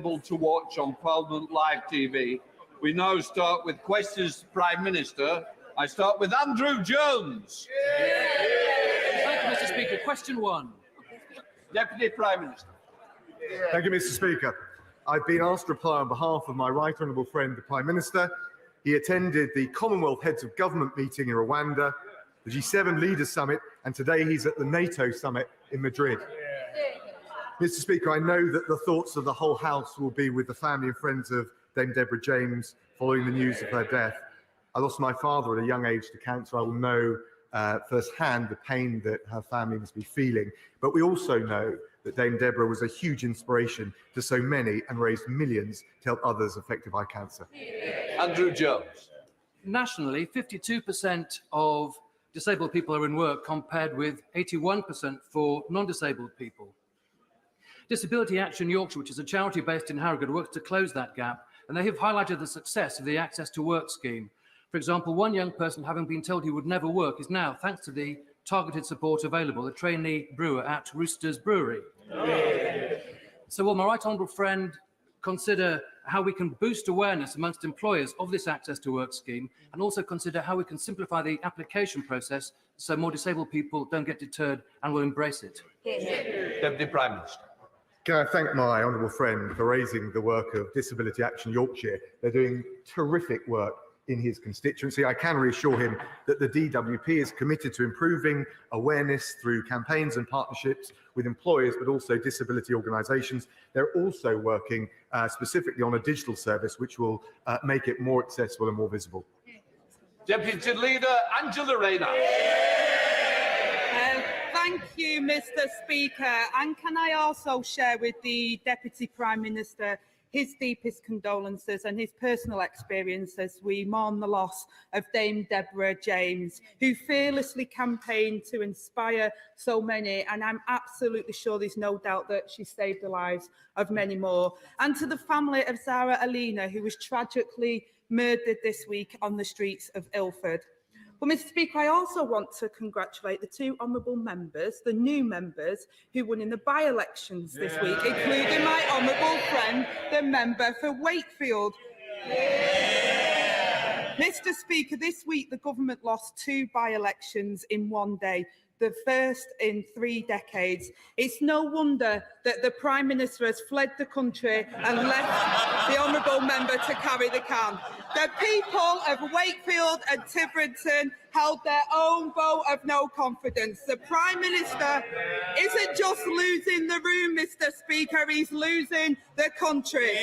To watch on Parliament Live TV. We now start with questions to Prime Minister. I start with Andrew Jones. Thank you, Mr. Speaker. Question 1. Deputy Prime Minister. Thank you, Mr. Speaker. I've been asked to reply on behalf of my right honourable friend, the Prime Minister. He attended the Commonwealth Heads of Government meeting in Rwanda, the G7 Leaders Summit, and today he's at the NATO Summit in Madrid. Mr. Speaker, I know that the thoughts of the whole House will be with the family and friends of Dame Deborah James following the news of her death. I lost my father at a young age to cancer. I will know firsthand the pain that her family must be feeling. But we also know that Dame Deborah was a huge inspiration to so many and raised millions to help others affected by cancer. Andrew Jones. Nationally, 52% of disabled people are in work, compared with 81% for non-disabled people. Disability Action Yorkshire, which is a charity based in Harrogate, works to close that gap, and they have highlighted the success of the Access to Work scheme. For example, one young person, having been told he would never work, is now, thanks to the targeted support available, a trainee brewer at Roosters Brewery. So will my right honourable friend consider how we can boost awareness amongst employers of this Access to Work scheme, and also consider how we can simplify the application process so more disabled people don't get deterred and will embrace it? Deputy Prime Minister. Can I thank my honourable friend for raising the work of Disability Action Yorkshire? They're doing terrific work in his constituency. I can reassure him that the DWP is committed to improving awareness through campaigns and partnerships with employers, but also disability organisations. They're also working specifically on a digital service which will make it more accessible and more visible. Deputy Leader Angela Rayner. Thank you, Mr. Speaker. And can I also share with the Deputy Prime Minister his deepest condolences and his personal experience as we mourn the loss of Dame Deborah James, who fearlessly campaigned to inspire so many, and I'm absolutely sure there's no doubt that she saved the lives of many more. And to the family of Zara Alina, who was tragically murdered this week on the streets of Ilford. Well, Mr. Speaker, I also want to congratulate the two honourable members, the new members, who won in the by-elections this week, including my honourable friend, the member for Wakefield. Mr. Speaker, this week the government lost 2 by-elections in one day, the first in 3 decades. It's no wonder that the Prime Minister has fled the country and left the honourable member to carry the can. The people of Wakefield and Tiverton held their own vote of no confidence. The Prime Minister isn't just losing the room, Mr. Speaker, he's losing the country.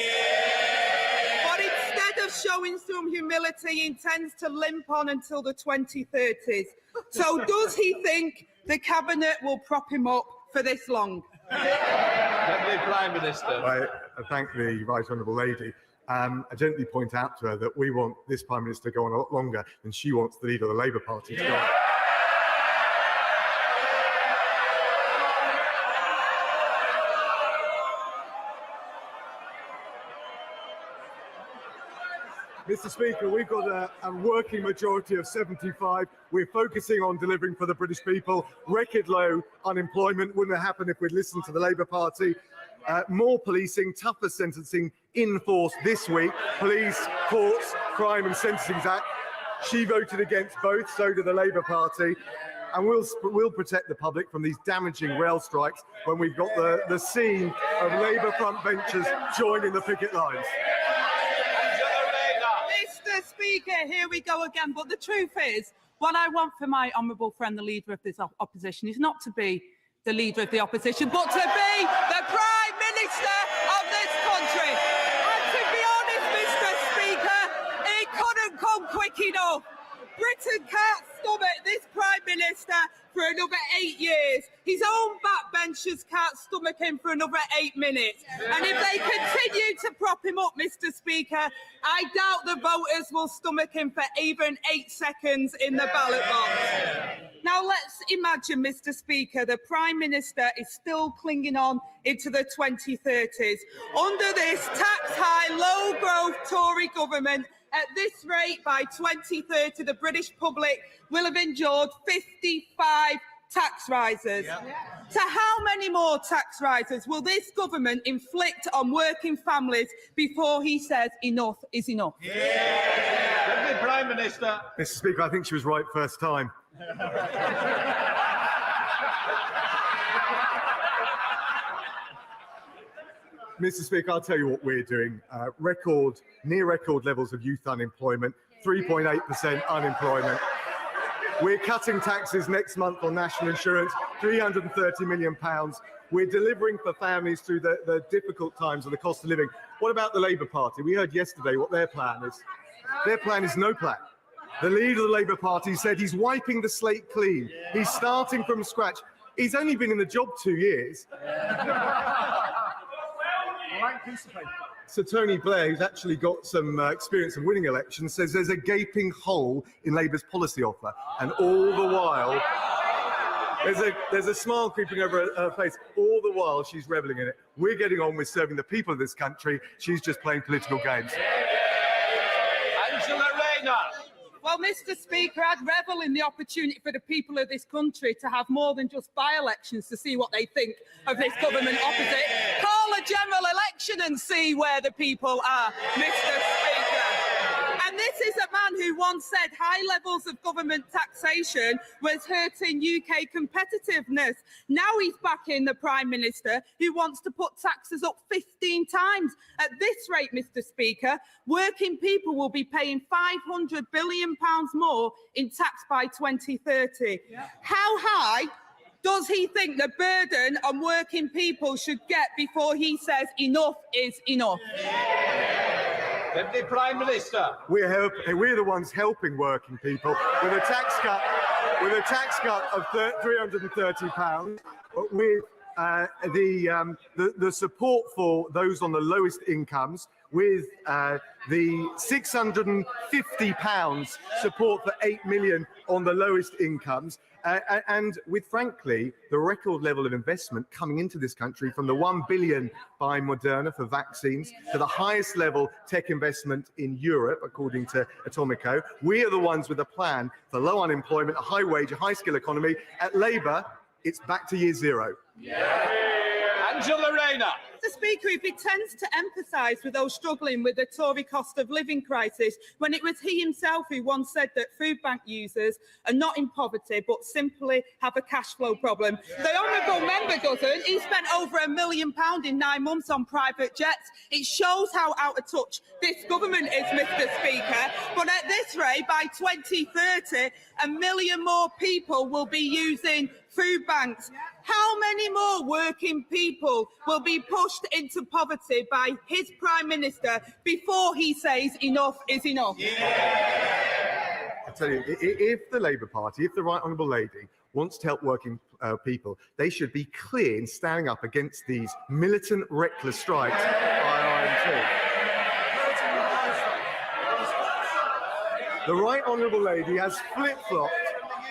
But instead of showing some humility, he intends to limp on until the 2030s. So does he think the Cabinet will prop him up for this long? Deputy Prime Minister. I thank the right honourable lady. I gently point out to her that we want this Prime Minister to go on a lot longer than she wants the leader of the Labour Party to go on. Mr. Speaker, we've got a working majority of 75. We're focusing on delivering for the British people. Record low unemployment. Wouldn't have happened if we'd listened to the Labour Party. More policing, tougher sentencing in force this week. Police, Courts, Crime and Sentencing Act. She voted against both, so did the Labour Party. And we'll protect the public from these damaging rail strikes when we've got the scene of Labour front benchers joining the picket lines. Mr. Speaker, here we go again. But the truth is, what I want for my honourable friend, the leader of this opposition, is not to be the leader of the opposition, but to be the Prime Minister of this country. And to be honest, Mr. Speaker, it couldn't come quick enough. Britain can't stomach this Prime Minister for another 8 years. His own backbenchers can't stomach him for another 8 minutes. And if they continue to prop him up, Mr. Speaker, I doubt the voters will stomach him for even 8 seconds in the ballot box. Now let's imagine, Mr. Speaker, the Prime Minister is still clinging on into the 2030s. Under this tax-high, low-growth Tory government, at this rate, by 2030, the British public will have endured 55 tax rises. So how many more tax rises will this government inflict on working families before he says enough is enough? Deputy Prime Minister. Mr. Speaker, I think she was right first time. Mr. Speaker, I'll tell you what we're doing. Near record levels of youth unemployment, 3.8% unemployment. We're cutting taxes next month on national insurance, £330 million. We're delivering for families through the difficult times of the cost of living. What about the Labour Party? We heard yesterday what their plan is. Their plan is no plan. The leader of the Labour Party said he's wiping the slate clean. He's starting from scratch. He's only been in the job 2 years. So Tony Blair, who's actually got some experience of winning elections, says there's a gaping hole in Labour's policy offer, and all the while there's a smile creeping over her face. All the while she's revelling in it. We're getting on with serving the people of this country. She's just playing political games. Rayner. Well, Mr. Speaker, I'd revel in the opportunity for the people of this country to have more than just by-elections to see what they think of this government opposite. Call a general election and see where the people are, Mr. Speaker. And this is a man who once said high levels of government taxation was hurting UK competitiveness. Now he's backing the Prime Minister who wants to put taxes up 15 times. At this rate, Mr. Speaker, working people will be paying £500 billion more in tax by 2030. How high does he think the burden on working people should get before he says enough is enough? Deputy Prime Minister. We're the ones helping working people with a tax cut of £330, with the support for those on the lowest incomes, with the £650 support for 8 million on the lowest incomes, and with, frankly, the record level of investment coming into this country, from the £1 billion by Moderna for vaccines to the highest level tech investment in Europe, according to Atomico. We are the ones with a plan for low unemployment, a high wage, a high skill economy. At Labour, it's back to year zero. Rayner. Mr. Speaker, he tends to emphasise with those struggling with the Tory cost of living crisis, when it was he himself who once said that food bank users are not in poverty but simply have a cash flow problem. The honourable member doesn't. He spent over £1 million in 9 months on private jets. It shows how out of touch this government is, Mr. Speaker. But at this rate, by 2030, 1 million more people will be using food banks. How many more working people will be pushed into poverty by his Prime Minister before he says enough is enough? I tell you, if the Labour Party, if the Right Honourable Lady wants to help working people, they should be clear in standing up against these militant, reckless strikes by RMT. The Right Honourable Lady has flip-flopped.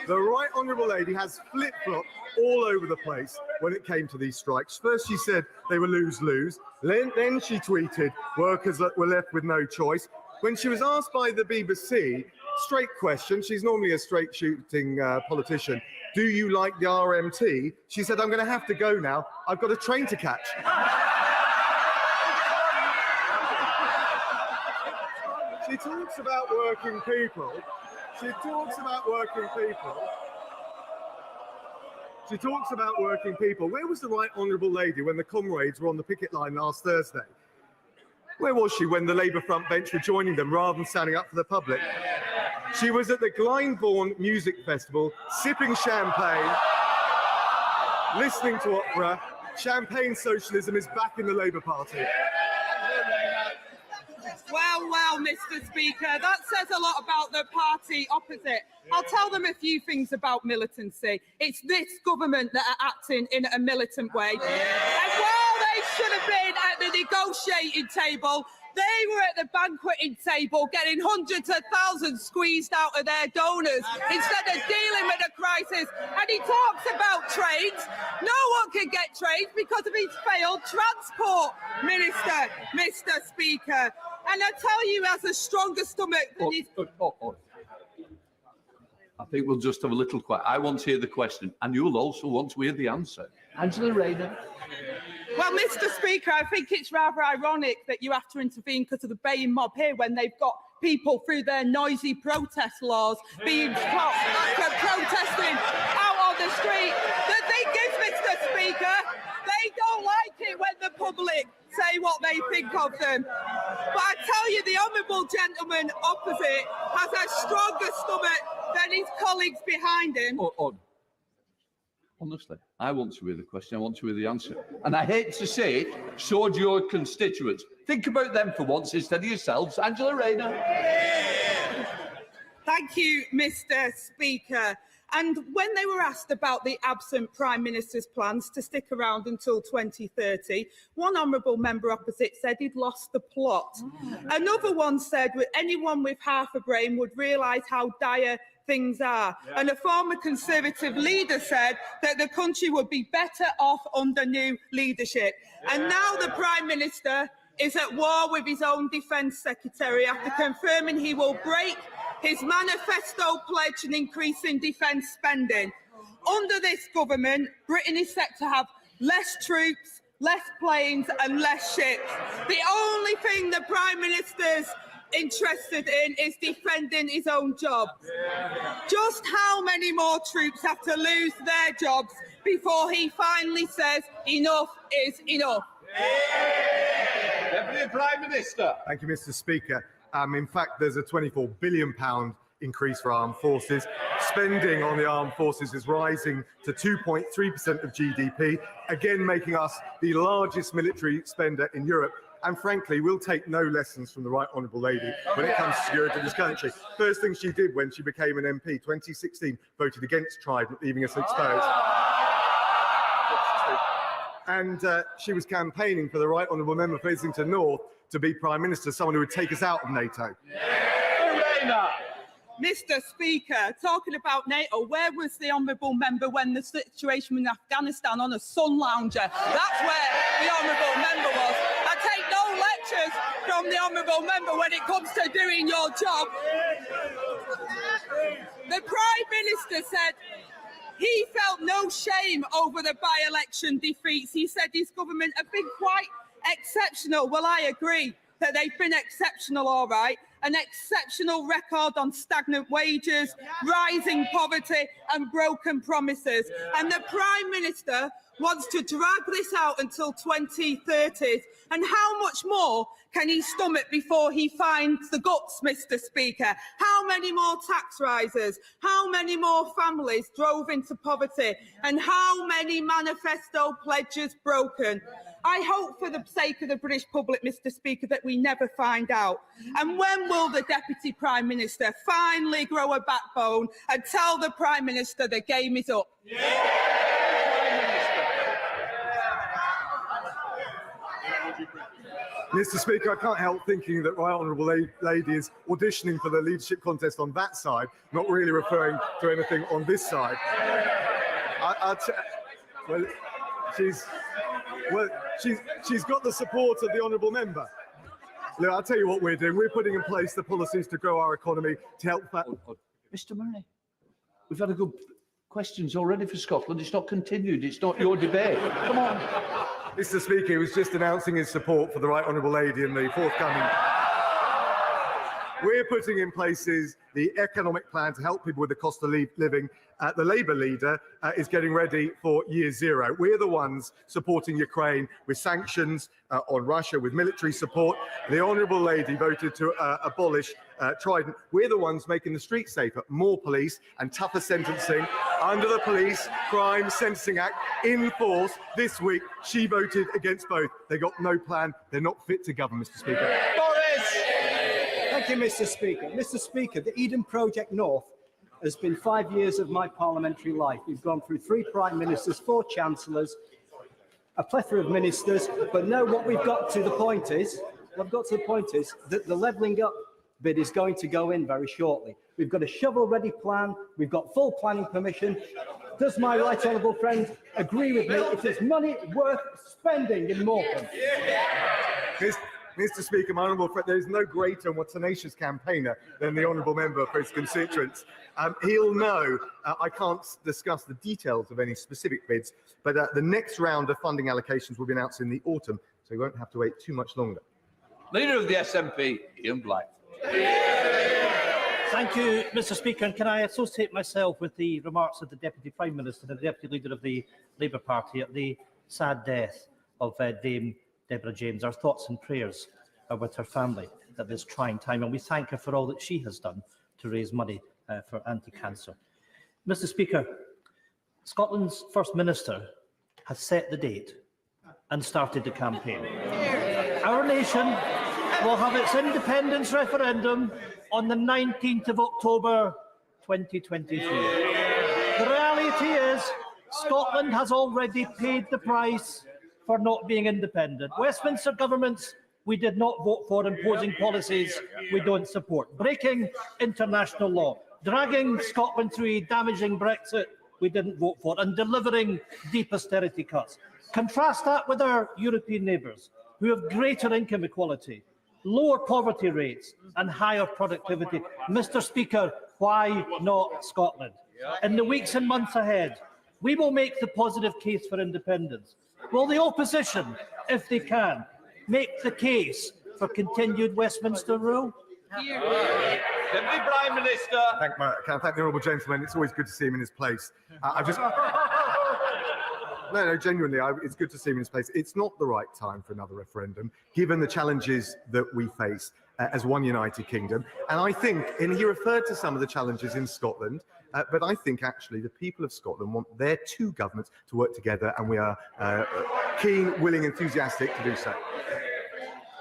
The Right Honourable Lady has flip-flopped all over the place when it came to these strikes. First she said they were lose-lose. Then she tweeted workers were left with no choice. When she was asked by the BBC, straight question, she's normally a straight-shooting politician, do you like the RMT? She said, I'm going to have to go now. I've got a train to catch. She talks about working people. She talks about working people. Where was the Right Honourable Lady when the comrades were on the picket line last Thursday? Where was she when the Labour front bench were joining them rather than standing up for the public? She was at the Glyndebourne Music Festival, sipping champagne, listening to opera. Champagne socialism is back in the Labour Party. Well, Mr. Speaker, that says a lot about the party opposite. I'll tell them a few things about militancy. It's this government that are acting in a militant way. And while they should have been at the negotiating table, they were at the banqueting table getting hundreds of thousands squeezed out of their donors instead of dealing with the crisis. And he talks about trains. No one can get trains because of his failed transport minister, Mr. Speaker. And I tell you, he has a stronger stomach than his... I think we'll just have a little quiet. I want to hear the question, and you'll also want to hear the answer. Angela Rayner. Well, Mr. Speaker, I think it's rather ironic that you have to intervene because of the baying mob here when they've got people through their noisy protest laws being stopped for protesting out on the street. The thing is, Mr. Speaker, they don't like it when the public say what they think of them. But I tell you, the honourable gentleman opposite has a stronger stomach than his colleagues behind him. Honestly, I want to hear the question, I want to hear the answer. And I hate to say it, so do your constituents. Think about them for once instead of yourselves. Angela Rayner. Thank you, Mr. Speaker. And when they were asked about the absent Prime Minister's plans to stick around until 2030, one honourable member opposite said he'd lost the plot. Another one said anyone with half a brain would realise how dire things are. And a former Conservative leader said that the country would be better off under new leadership. And now the Prime Minister is at war with his own Defence Secretary after confirming he will break his manifesto pledge and increasing defence spending. Under this government, Britain is set to have less troops, less planes and less ships. The only thing the Prime Minister's interested in is defending his own job. Just how many more troops have to lose their jobs before he finally says enough is enough? Deputy Prime Minister. Thank you, Mr. Speaker. In fact, there's a £24 billion increase for armed forces. Spending on the armed forces is rising to 2.3% of GDP, again making us the largest military spender in Europe. And frankly, we'll take no lessons from the Right Honourable Lady when it comes to security of this country. First thing she did when she became an MP, 2016, voted against Trident, leaving us exposed. And she was campaigning for the Right Honourable Member for Islington North to be Prime Minister, someone who would take us out of NATO. Mr. Speaker, talking about NATO, where was the honourable member when the situation in Afghanistan on a sun lounger? That's where the honourable member was. I take no lectures from the honourable member when it comes to doing your job. The Prime Minister said he felt no shame over the by-election defeats. He said his government have been quite exceptional. Well, I agree that they've been exceptional, all right. An exceptional record on stagnant wages, rising poverty and broken promises. And the Prime Minister wants to drag this out until 2030. And how much more can he stomach before he finds the guts, Mr. Speaker? How many more tax rises? How many more families drove into poverty? And how many manifesto pledges broken? I hope for the sake of the British public, Mr. Speaker, that we never find out. And when will the Deputy Prime Minister finally grow a backbone and tell the Prime Minister the game is up? Mr. Speaker, I can't help thinking that Right Honourable Lady is auditioning for the leadership contest on that side, not really referring to anything on this side. She's got the support of the honourable member. Look, I'll tell you what we're doing. We're putting in place the policies to grow our economy to help that. Mr. Murray, we've had a good questions already for Scotland. It's not continued. It's not your debate. Come on. Mr. Speaker, he was just announcing his support for the Right Honourable Lady in the forthcoming. We're putting in place the economic plan to help people with the cost of living. The Labour leader is getting ready for year zero. We're the ones supporting Ukraine with sanctions on Russia, with military support. The Honourable Lady voted to abolish Trident. We're the ones making the streets safer, more police and tougher sentencing under the Police Crime Sentencing Act in force. This week, she voted against both. They got no plan. They're not fit to govern, Mr. Speaker. Boris! Thank you, Mr. Speaker. Mr. Speaker, the Eden Project North has been 5 years of my parliamentary life. We've gone through 3 Prime Ministers, 4 Chancellors, a plethora of ministers, but no, what we've got to the point is that the levelling up bid is going to go in very shortly. We've got a shovel-ready plan. We've got full planning permission. Does my right honourable friend agree with me? It is money worth spending in Morecambe. Mr. Speaker, my honourable friend, there is no greater and more tenacious campaigner than the honourable member for his constituents. He'll know I can't discuss the details of any specific bids, but the next round of funding allocations will be announced in the autumn, so you won't have to wait too much longer. Leader of the SNP, Ian Black. Thank you, Mr. Speaker. And can I associate myself with the remarks of the Deputy Prime Minister and the Deputy Leader of the Labour Party at the sad death of Dame Deborah James. Our thoughts and prayers are with her family at this trying time, and we thank her for all that she has done to raise money for anti-cancer. Mr. Speaker, Scotland's First Minister has set the date and started the campaign. Our nation will have its independence referendum on the 19th of October 2023. The reality is Scotland has already paid the price for not being independent. Westminster governments we did not vote for, imposing policies we don't support, breaking international law, dragging Scotland through a damaging Brexit we didn't vote for, and delivering deep austerity cuts. Contrast that with our European neighbours, who have greater income equality, lower poverty rates and higher productivity. Mr. Speaker, why not Scotland? In the weeks and months ahead, we will make the positive case for independence. Will the opposition, if they can, make the case for continued Westminster rule? Deputy Prime Minister. Can I thank the honourable gentleman? It's always good to see him in his place. No, genuinely, it's good to see him in his place. It's not the right time for another referendum, given the challenges that we face as one United Kingdom. And I think, and he referred to some of the challenges in Scotland, but I think actually the people of Scotland want their two governments to work together, and we are keen, willing, enthusiastic to do so.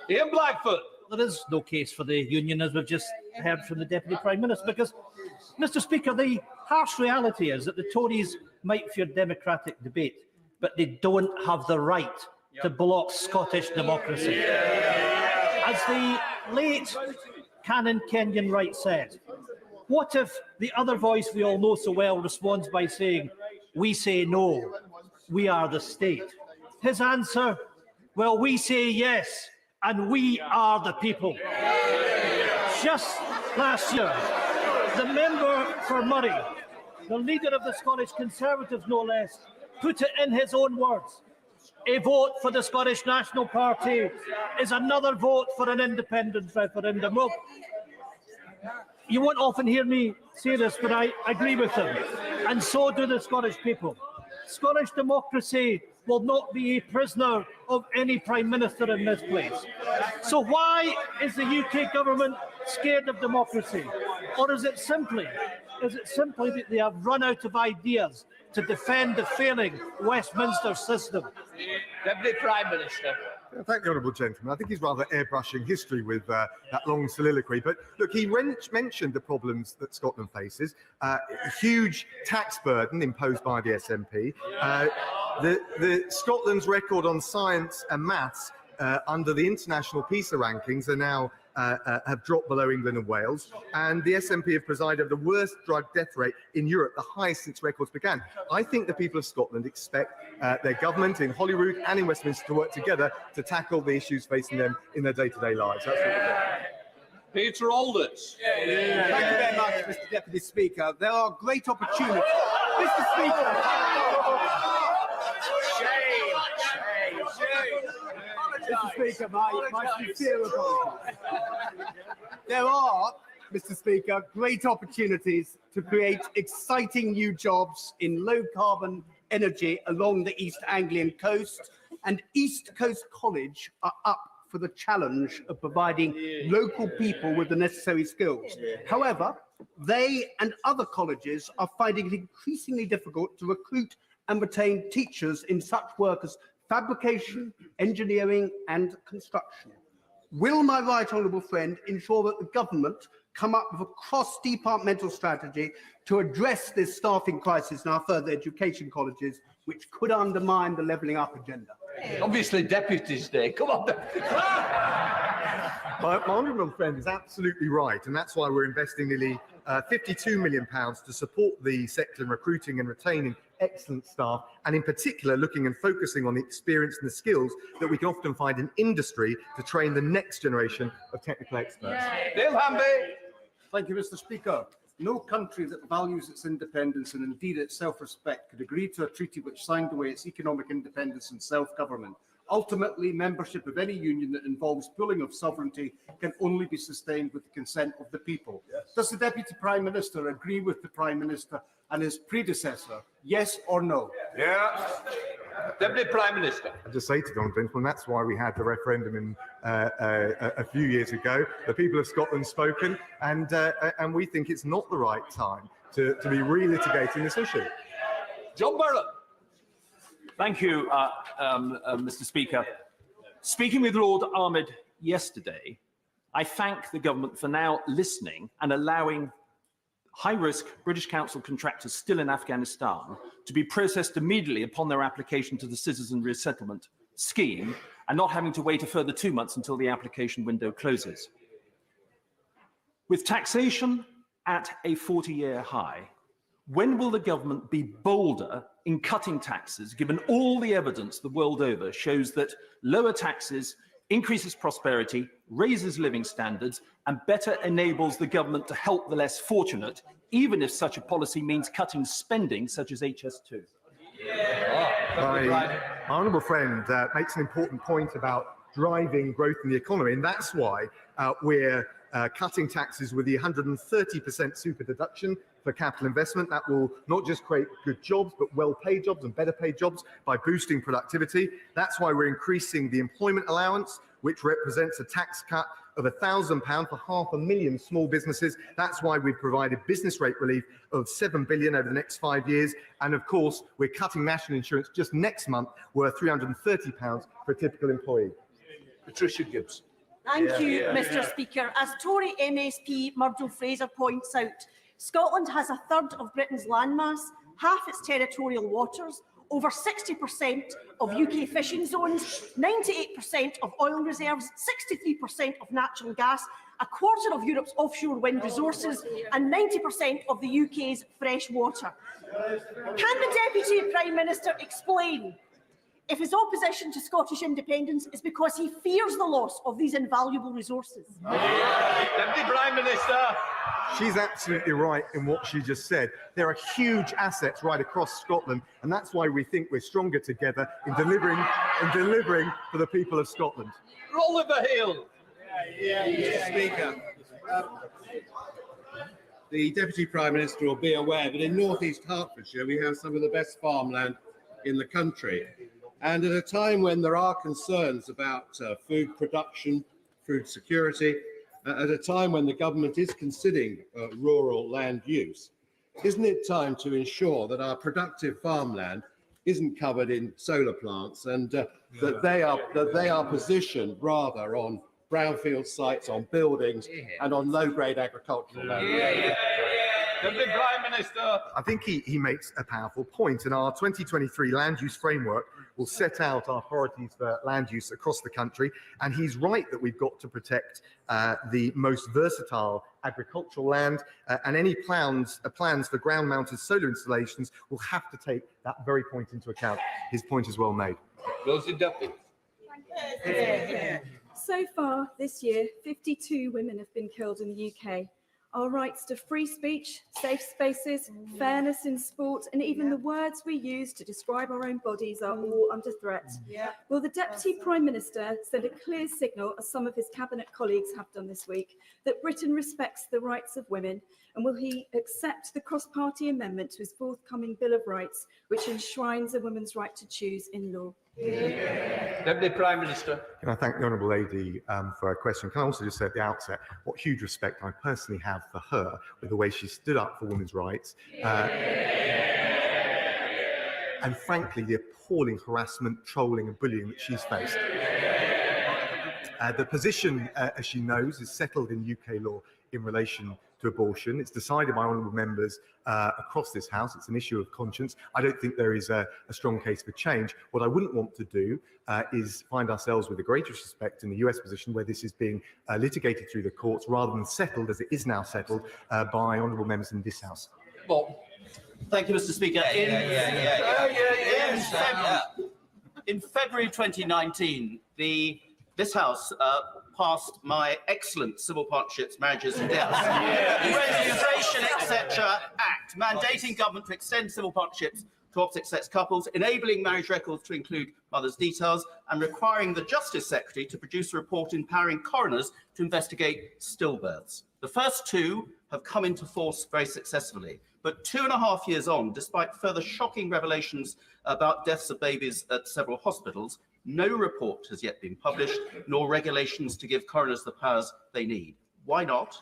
Ian Blackfoot. There is no case for the union, as we've just heard from the Deputy Prime Minister, because, Mr. Speaker, the harsh reality is that the Tories might fear democratic debate, but they don't have the right to block Scottish democracy. As the late Canon Kenyon Wright said, what if the other voice we all know so well responds by saying, "We say no, we are the state"? His answer, well, we say yes, and we are the people. Just last year, the member for Murray, the leader of the Scottish Conservatives no less, put it in his own words: a vote for the Scottish National Party is another vote for an independence referendum. Well, you won't often hear me say this, but I agree with him, and so do the Scottish people. Scottish democracy will not be a prisoner of any Prime Minister in this place. So why is the UK government scared of democracy? Or is it simply that they have run out of ideas to defend the failing Westminster system? Deputy Prime Minister. Thank the honourable gentleman. I think he's rather airbrushing history with that long soliloquy. But look, he mentioned the problems that Scotland faces, a huge tax burden imposed by the SNP, the Scotland's record on science and maths under the international PISA rankings are now have dropped below England and Wales, and the SNP have presided over the worst drug death rate in Europe, the highest since records began. I think the people of Scotland expect their government in Holyrood and in Westminster to work together to tackle the issues facing them in their day-to-day lives. That's what we're doing. Peter Alders. Thank you very much, Mr. Deputy Speaker. There are great opportunities. Mr. Speaker. Mr. Speaker, my sincere apologies. There are, Mr. Speaker, great opportunities to create exciting new jobs in low-carbon energy along the East Anglian coast, and East Coast College are up for the challenge of providing local people with the necessary skills. However, they and other colleges are finding it increasingly difficult to recruit and retain teachers in such work as fabrication, engineering and construction. Will my right honourable friend ensure that the government come up with a cross-departmental strategy to address this staffing crisis in our further education colleges, which could undermine the levelling up agenda? Obviously, Deputy's Day. Come on. My honourable friend is absolutely right, and that's why we're investing nearly £52 million to support the sector in recruiting and retaining excellent staff, and in particular looking and focusing on the experience and the skills that we can often find in industry to train the next generation of technical experts. Dale Hamby. Thank you, Mr. Speaker. No country that values its independence and indeed its self-respect could agree to a treaty which signed away its economic independence and self-government. Ultimately, membership of any union that involves pooling of sovereignty can only be sustained with the consent of the people. Yes. Does the Deputy Prime Minister agree with the Prime Minister and his predecessor? Yes or no? Yeah. Deputy Prime Minister. I just say to Donald Gentleman, that's why we had the referendum in a few years ago. The people of Scotland spoken, and we think it's not the right time to be relitigating this issue. John Burlap. Thank you, Mr. Speaker. Speaking with Lord Ahmed yesterday, I thank the government for now listening and allowing high-risk British Council contractors still in Afghanistan to be processed immediately upon their application to the Citizen Resettlement Scheme and not having to wait a further 2 months until the application window closes. With taxation at a 40-year high, when will the government be bolder in cutting taxes, given all the evidence the world over shows that lower taxes increases prosperity, raises living standards, and better enables the government to help the less fortunate, even if such a policy means cutting spending such as HS2? My honourable friend makes an important point about driving growth in the economy, and that's why we're cutting taxes with the 130% super deduction for capital investment. That will not just create good jobs, but well-paid jobs and better paid jobs by boosting productivity. That's why we're increasing the employment allowance, which represents a tax cut of £1,000 for 500,000 small businesses. That's why we've provided business rate relief of £7 billion over the next 5 years. And of course, we're cutting national insurance just next month, worth £330 for a typical employee. Patricia Gibbs. Thank you, Mr. Speaker. As Tory MSP Murdo Fraser points out, Scotland has a third of Britain's landmass, half its territorial waters, over 60% of UK fishing zones, 98% of oil reserves, 63% of natural gas, a quarter of Europe's offshore wind resources, and 90% of the UK's fresh water. Can the Deputy Prime Minister explain if his opposition to Scottish independence is because he fears the loss of these invaluable resources? Deputy Prime Minister. She's absolutely right in what she just said. There are huge assets right across Scotland, and that's why we think we're stronger together in delivering for the people of Scotland. Oliver Hill. Mr. Speaker, the Deputy Prime Minister will be aware that in North East Hertfordshire we have some of the best farmland in the country. And at a time when there are concerns about food production, food security, at a time when the government is considering rural land use, isn't it time to ensure that our productive farmland isn't covered in solar plants and that they are positioned rather on brownfield sites, on buildings and on low-grade agricultural land? Deputy Prime Minister. I think he makes a powerful point, and our 2023 land use framework will set out our priorities for land use across the country. And he's right that we've got to protect the most versatile agricultural land, and any plans for ground-mounted solar installations will have to take that very point into account. His point is well made. Rosie Duffy. So far this year, 52 women have been killed in the UK. Our rights to free speech, safe spaces, fairness in sport, and even the words we use to describe our own bodies are all under threat. Will the Deputy Prime Minister send a clear signal, as some of his cabinet colleagues have done this week, that Britain respects the rights of women? And will he accept the cross-party amendment to his forthcoming Bill of Rights, which enshrines a woman's right to choose in law? Deputy Prime Minister. Can I thank the Honourable Lady for her question? Can I also just say at the outset what huge respect I personally have for her with the way she stood up for women's rights, and frankly the appalling harassment, trolling and bullying that she's faced. The position, as she knows, is settled in UK law in relation to abortion. It's decided by honourable members across this House. It's an issue of conscience. I don't think there is a strong case for change. What I wouldn't want to do is find ourselves with the greatest respect in the US position where this is being litigated through the courts rather than settled, as it is now settled, by honourable members in this House. Bob. Thank you, Mr. Speaker. In February 2019, this House passed my excellent Civil Partnerships, Marriages and Deaths, Registration, etc. Act, mandating government to extend civil partnerships to opposite-sex couples, enabling marriage records to include mothers' details, and requiring the Justice Secretary to produce a report empowering coroners to investigate stillbirths. The first two have come into force very successfully, but 2.5 years on, despite further shocking revelations about deaths of babies at several hospitals, no report has yet been published, nor regulations to give coroners the powers they need. Why not?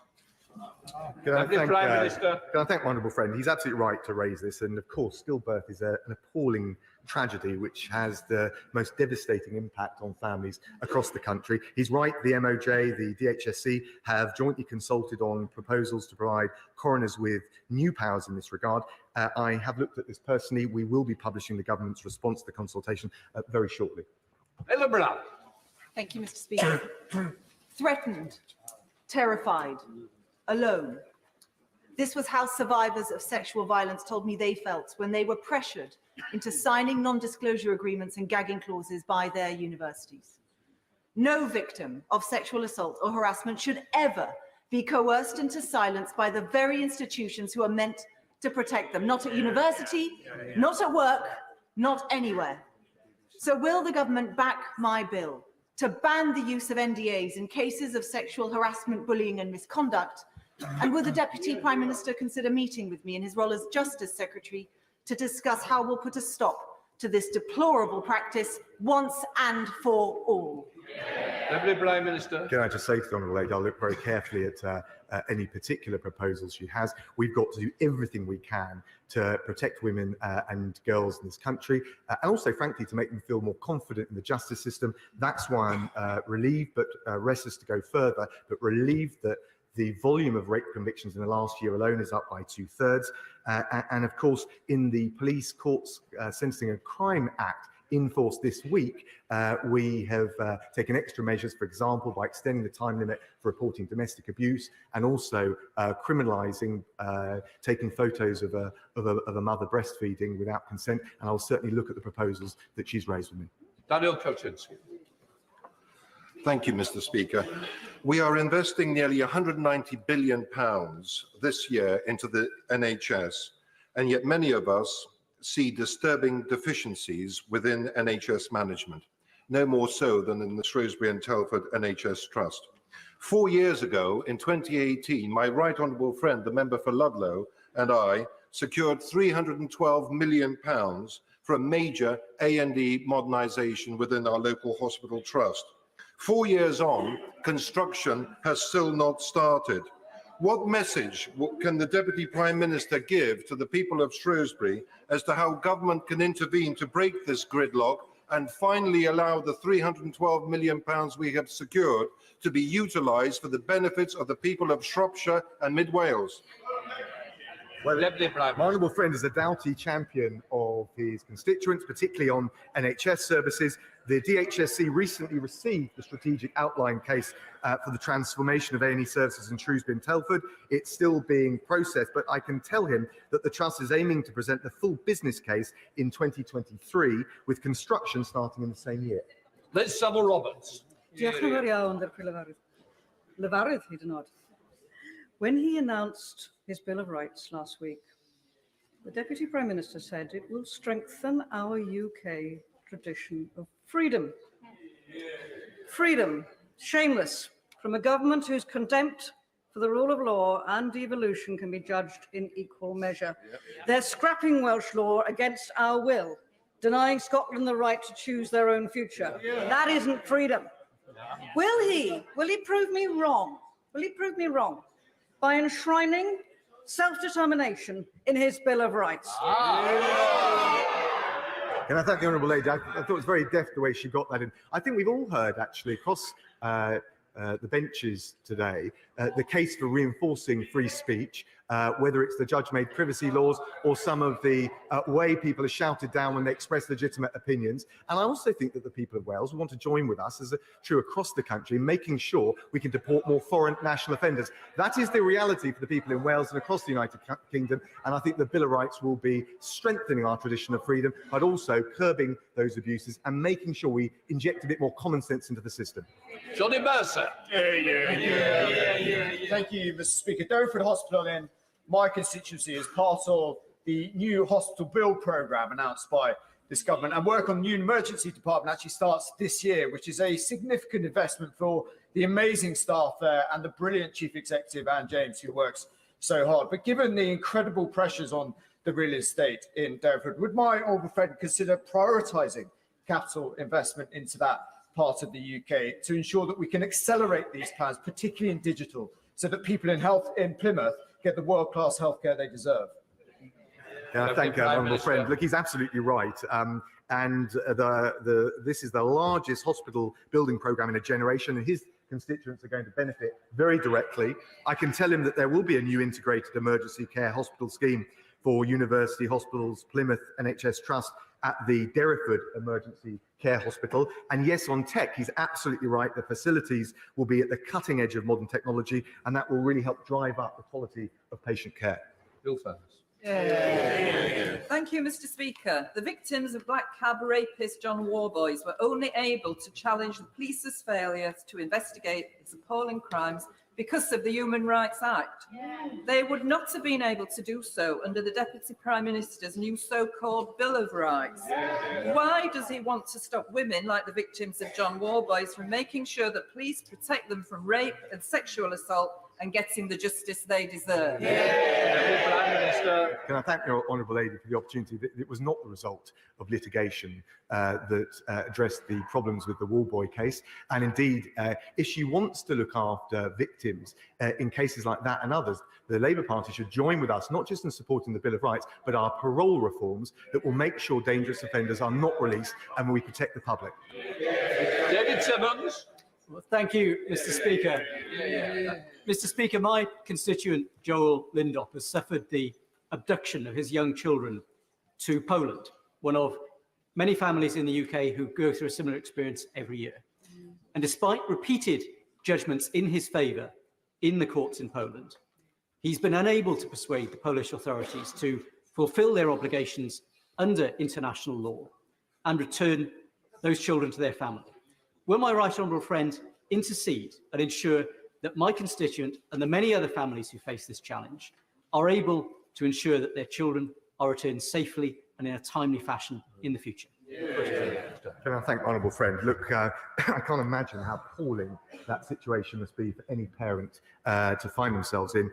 Can I thank my honourable friend? He's absolutely right to raise this, and of course, stillbirth is an appalling tragedy which has the most devastating impact on families across the country. He's right, the MOJ, the DHSC have jointly consulted on proposals to provide coroners with new powers in this regard. I have looked at this personally. We will be publishing the government's response to the consultation very shortly. Thank you, Mr. Speaker. Threatened, terrified, alone. This was how survivors of sexual violence told me they felt when they were pressured into signing non-disclosure agreements and gagging clauses by their universities. No victim of sexual assault or harassment should ever be coerced into silence by the very institutions who are meant to protect them, not at university, not at work, not anywhere. So will the government back my bill to ban the use of NDAs in cases of sexual harassment, bullying and misconduct? And will the Deputy Prime Minister consider meeting with me in his role as Justice Secretary to discuss how we'll put a stop to this deplorable practice once and for all? Deputy Prime Minister. Can I just say to the Honourable Lady, I'll look very carefully at any particular proposals she has. We've got to do everything we can to protect women and girls in this country, and also, frankly, to make them feel more confident in the justice system. That's why I'm relieved, but restless to go further, but relieved that the volume of rape convictions in the last year alone is up by 2/3. And of course, in the Police Courts Sentencing and Crime Act in force this week, we have taken extra measures, for example, by extending the time limit for reporting domestic abuse, and also criminalising taking photos of a mother breastfeeding without consent. And I'll certainly look at the proposals that she's raised with me. Daniel Kaczynski. Thank you, Mr. Speaker. We are investing nearly £190 billion this year into the NHS, and yet many of us see disturbing deficiencies within NHS management, no more so than in the Shrewsbury and Telford NHS Trust. 4 years ago, in 2018, my right honourable friend, the member for Ludlow, and I secured £312 million for a major A&E modernisation within our local hospital trust. 4 years on, construction has still not started. What message can the Deputy Prime Minister give to the people of Shrewsbury as to how government can intervene to break this gridlock and finally allow the £312 million we have secured to be utilised for the benefits of the people of Shropshire and Mid Wales? Well, my honourable friend is a doughty champion of his constituents, particularly on NHS services. The DHSC recently received the strategic outline case for the transformation of A&E services in Shrewsbury and Telford. It's still being processed, but I can tell him that the Trust is aiming to present the full business case in 2023, with construction starting in the same year. Liz Savile Roberts. When he announced his Bill of Rights last week, the Deputy Prime Minister said it will strengthen our UK tradition of freedom. Freedom, shameless, from a government whose contempt for the rule of law and devolution can be judged in equal measure. They're scrapping Welsh law against our will, denying Scotland the right to choose their own future. That isn't freedom. Will he prove me wrong? Will he prove me wrong by enshrining self-determination in his Bill of Rights? Can I thank the Honourable Lady? I thought it was very deft the way she got that in. I think we've all heard, actually, across the benches today, the case for reinforcing free speech whether it's the judge-made privacy laws or some of the way people are shouted down when they express legitimate opinions. And I also think that the people of Wales want to join with us, as true across the country, in making sure we can deport more foreign national offenders. That is the reality for the people in Wales and across the United Kingdom, and I think the Bill of Rights will be strengthening our tradition of freedom, but also curbing those abuses and making sure we inject a bit more common sense into the system. Johnny Mercer. Thank you, Mr. Speaker. Derriford Hospital in my constituency is part of the new hospital build programme announced by this government, and work on the new emergency department actually starts this year, which is a significant investment for the amazing staff there and the brilliant Chief Executive, Anne James, who works so hard. But given the incredible pressures on the real estate in Derriford, would my honourable friend consider prioritising capital investment into that part of the UK to ensure that we can accelerate these plans, particularly in digital, so that people in Plymouth get the world-class healthcare they deserve? Thank you, honourable friend. Look, he's absolutely right. This is the largest hospital building programme in a generation, and his constituents are going to benefit very directly. I can tell him that there will be a new integrated emergency care hospital scheme for University Hospitals Plymouth NHS Trust at the Derriford Emergency Care Hospital. And yes, on tech, he's absolutely right. The facilities will be at the cutting edge of modern technology, and that will really help drive up the quality of patient care. Bill Furness. Thank you, Mr. Speaker. The victims of black cab rapist John Warboys were only able to challenge the police's failure to investigate its appalling crimes because of the Human Rights Act. They would not have been able to do so under the Deputy Prime Minister's new so-called Bill of Rights. Why does he want to stop women like the victims of John Warboys from making sure that police protect them from rape and sexual assault and getting the justice they deserve? Can I thank the honourable lady for the opportunity? It was not the result of litigation that addressed the problems with the Warboy case. And indeed, if she wants to look after victims in cases like that and others, the Labour Party should join with us, not just in supporting the Bill of Rights, but our parole reforms that will make sure dangerous offenders are not released and we protect the public. David Simmons. Well, thank you, Mr. Speaker. Mr. Speaker, my constituent Joel Lindop has suffered the abduction of his young children to Poland, one of many families in the UK who go through a similar experience every year. And despite repeated judgments in his favour in the courts in Poland, he's been unable to persuade the Polish authorities to fulfil their obligations under international law and return those children to their family. Will my right honourable friend intercede and ensure that my constituent and the many other families who face this challenge are able to ensure that their children are returned safely and in a timely fashion in the future? Can I thank the honourable friend? Look, I can't imagine how appalling that situation must be for any parent to find themselves in.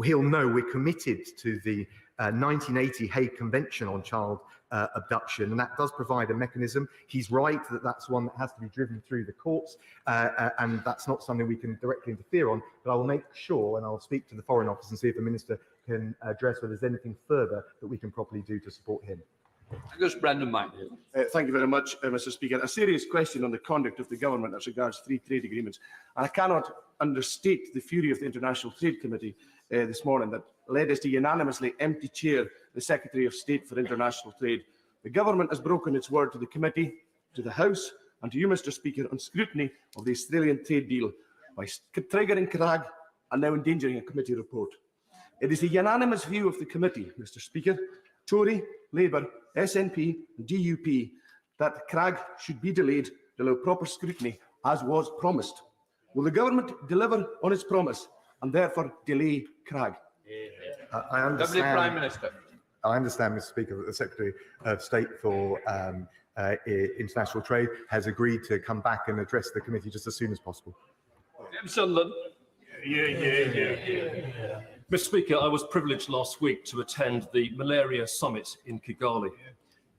He'll know we're committed to the 1980 Hague Convention on Child Abduction, and that does provide a mechanism. He's right that that's one that has to be driven through the courts, and that's not something we can directly interfere on, but I will make sure, and I'll speak to the Foreign Office and see if the Minister can address whether there's anything further that we can properly do to support him. Brendan Mack. Thank you very much, Mr. Speaker. A serious question on the conduct of the government as regards free trade agreements. And I cannot understate the fury of the International Trade Committee this morning that led us to unanimously empty chair the Secretary of State for International Trade. The government has broken its word to the committee, to the House and to you, Mr. Speaker, on scrutiny of the Australian trade deal by triggering Crag and now endangering a committee report. It is the unanimous view of the committee, Mr. Speaker, Tory, Labour, SNP and DUP, that Crag should be delayed to allow proper scrutiny as was promised. Will the government deliver on its promise and therefore delay Crag? I understand, Prime Minister. I understand, Mr. Speaker, that the Secretary of State for International Trade has agreed to come back and address the committee just as soon as possible. Jim Sunderland. Mr. Speaker, I was privileged last week to attend the Malaria Summit in Kigali.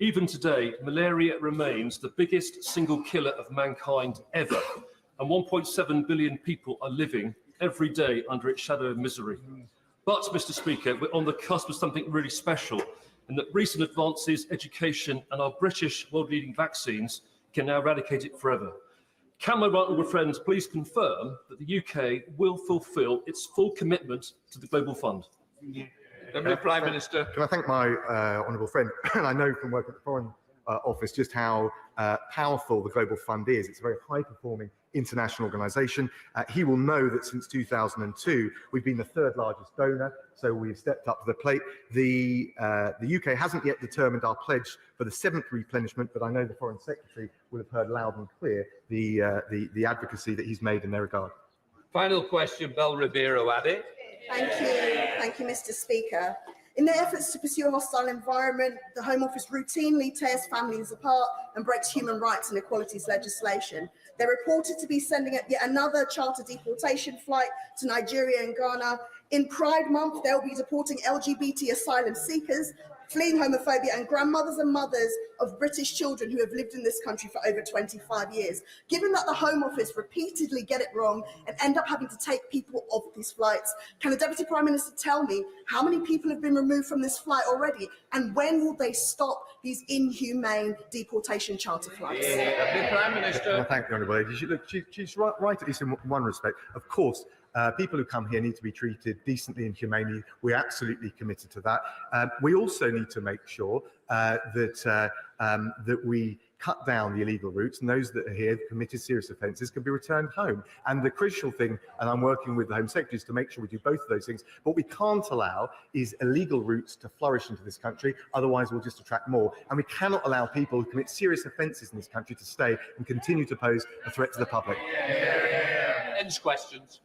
Even today, malaria remains the biggest single killer of mankind ever, and 1.7 billion people are living every day under its shadow of misery. But, Mr. Speaker, we're on the cusp of something really special, in that recent advances, education and our British world-leading vaccines can now eradicate it forever. Can my right honourable friends please confirm that the UK will fulfil its full commitment to the Global Fund? Deputy Prime Minister. Can I thank my honourable friend? And I know from working at the Foreign Office just how powerful the Global Fund is. It's a very high-performing international organisation. He will know that since 2002, we've been the third largest donor, so we've stepped up to the plate. The UK hasn't yet determined our pledge for the 7th replenishment, but I know the Foreign Secretary will have heard loud and clear the advocacy that he's made in their regard. Final question, Bel Ribeiro Addy. Thank you, Mr. Speaker. In their efforts to pursue a hostile environment, the Home Office routinely tears families apart and breaks human rights and equalities legislation. They're reported to be sending yet another charter deportation flight to Nigeria and Ghana. In Pride Month, they'll be deporting LGBT asylum seekers, fleeing homophobia, and grandmothers and mothers of British children who have lived in this country for over 25 years. Given that the Home Office repeatedly get it wrong and end up having to take people off these flights, can the Deputy Prime Minister tell me how many people have been removed from this flight already, and when will they stop these inhumane deportation charter flights? Deputy Prime Minister. Well, thank you, Honourable Lady. She's right, at least in one respect. Of course, people who come here need to be treated decently and humanely. We're absolutely committed to that. We also need to make sure that we cut down the illegal routes, and those that are here that committed serious offences can be returned home. And the crucial thing, and I'm working with the Home Secretary, is to make sure we do both of those things. What we can't allow is illegal routes to flourish into this country, otherwise we'll just attract more. And we cannot allow people who commit serious offences in this country to stay and continue to pose a threat to the public. Ends questions.